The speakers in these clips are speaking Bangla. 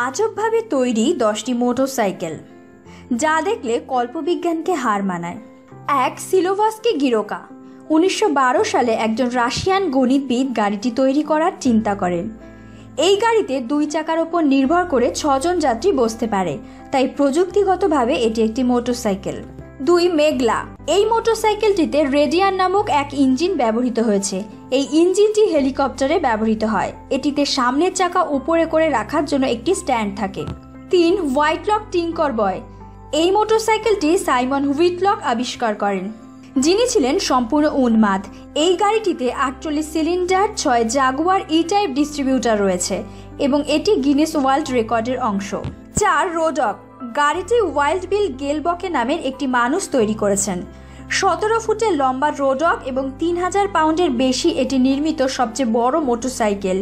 আজবভাবে তৈরি 10টি মোটরসাইকেল, যা দেখলে কল্পবিজ্ঞানকে হার মানায়। এক সিলোভাস্কি গিরোকা 1912 সালে একজন রাশিয়ান গণিতবিদ গাড়িটি তৈরি করার চিন্তা করেন। এই গাড়িতে 2 চাকার ওপর নির্ভর করে 6 জন যাত্রী বসতে পারে, তাই প্রযুক্তিগতভাবে এটি একটি মোটরসাইকেল। 2 মেগলা। এই মোটরসাইকেলটিতে রেডিয়ান নামক এক ইঞ্জিন ব্যবহৃত হয়েছে। এই ইঞ্জিনটি হেলিকপ্টারে ব্যবহৃত হয়। এটিতে সামনের চাকা উপরে করে রাখার জন্য একটি স্ট্যান্ড থাকে। 3 হোয়াইটলক টিঙ্কর বয়। এই মোটরসাইকেলটি সাইমন হুইটলক আবিষ্কার করেন, যিনি ছিলেন সম্পূর্ণ উন্মাদ। এই গাড়িটিতে 48 cylinder 6 Jaguar E type distributor রয়েছে এবং এটি গিনেস ওয়ার্ল্ড রেকর্ডের অংশ। 4 রোডক। গাড়িটি ওয়াইল্ড বিল গেলবকে নামের একটি মানুষ তৈরি করেছেন। 17 ফুটের লম্বা রোডক এবং 3000 পাউন্ডের বেশি এটি নির্মিত সবচেয়ে বড় মোটরসাইকেল।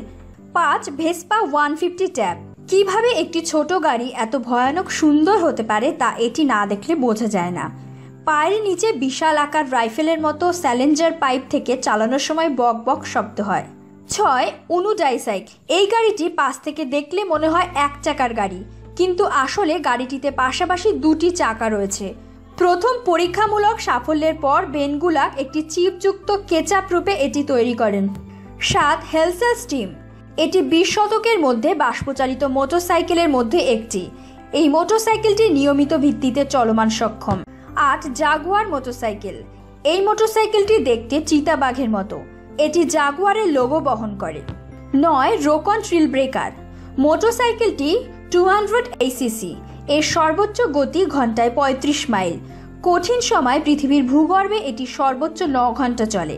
5 Vespa 150 tab. কিভাবে একটি ছোট গাড়ি এত ভয়ানক সুন্দর হতে পারে তা এটি না দেখলে বোঝা যায় না। পায়ের নিচে বিশাল আকার রাইফেলের মতো স্যালেঞ্জার পাইপ থেকে চালানোর সময় বক বক শব্দ হয়। 6 উনু ডাইসাইক। এই গাড়িটি পাশ থেকে দেখলে মনে হয় এক চাকার গাড়ি, কিন্তু আসলে গাড়িটিতে পাশাপাশি 2টি চাকা রয়েছে। প্রথম পরীক্ষামূলক সাফল্যের পর বেনগুলাক একটি চিপযুক্ত কেচাপ রূপে এটি তৈরি করেন। 7 হেলসেল স্টিম। এটি 20 শতকের মধ্যে বাষ্পচালিত মোটরসাইকেলের মধ্যে একটি। এই মোটরসাইকেলটি নিয়মিত ভিত্তিতে চলমান সক্ষম। 8 জাগুয়ার মোটরসাইকেল। এই মোটরসাইকেলটি দেখতে চিতাবাঘের মতো। এটি জাগুয়ারের লোগো বহন করে। 9 রোকন ট্রিল ব্রেকার। মোটরসাইকেলটি 200 ACC। এর সর্বোচ্চ গতি ঘন্টায় 35 মাইল। কঠিন সময় পৃথিবীর ভূগর্ভে এটি সর্বোচ্চ 9 ঘন্টা চলে।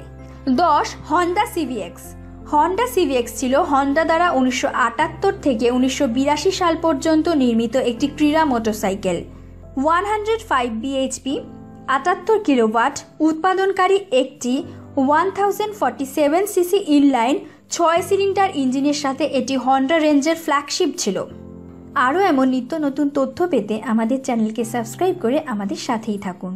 10 হন্ডা সিভিএক্স। হন্ডা সিভিএক্স ছিল হন্ডা দ্বারা 1978 থেকে 1982 সাল পর্যন্ত নির্মিত একটি ক্রীড়া মোটরসাইকেল। 105 bhp 78 কিলোওয়াট উৎপাদনকারী একটি 1047 সিসি ইনলাইন 6 সিলিন্ডার ইঞ্জিনের সাথে এটি হন্ডা রেঞ্জের ফ্ল্যাগশিপ ছিল। আরও এমন নিত্য নতুন তথ্য পেতে আমাদের চ্যানেলকে সাবস্ক্রাইব করে আমাদের সাথেই থাকুন।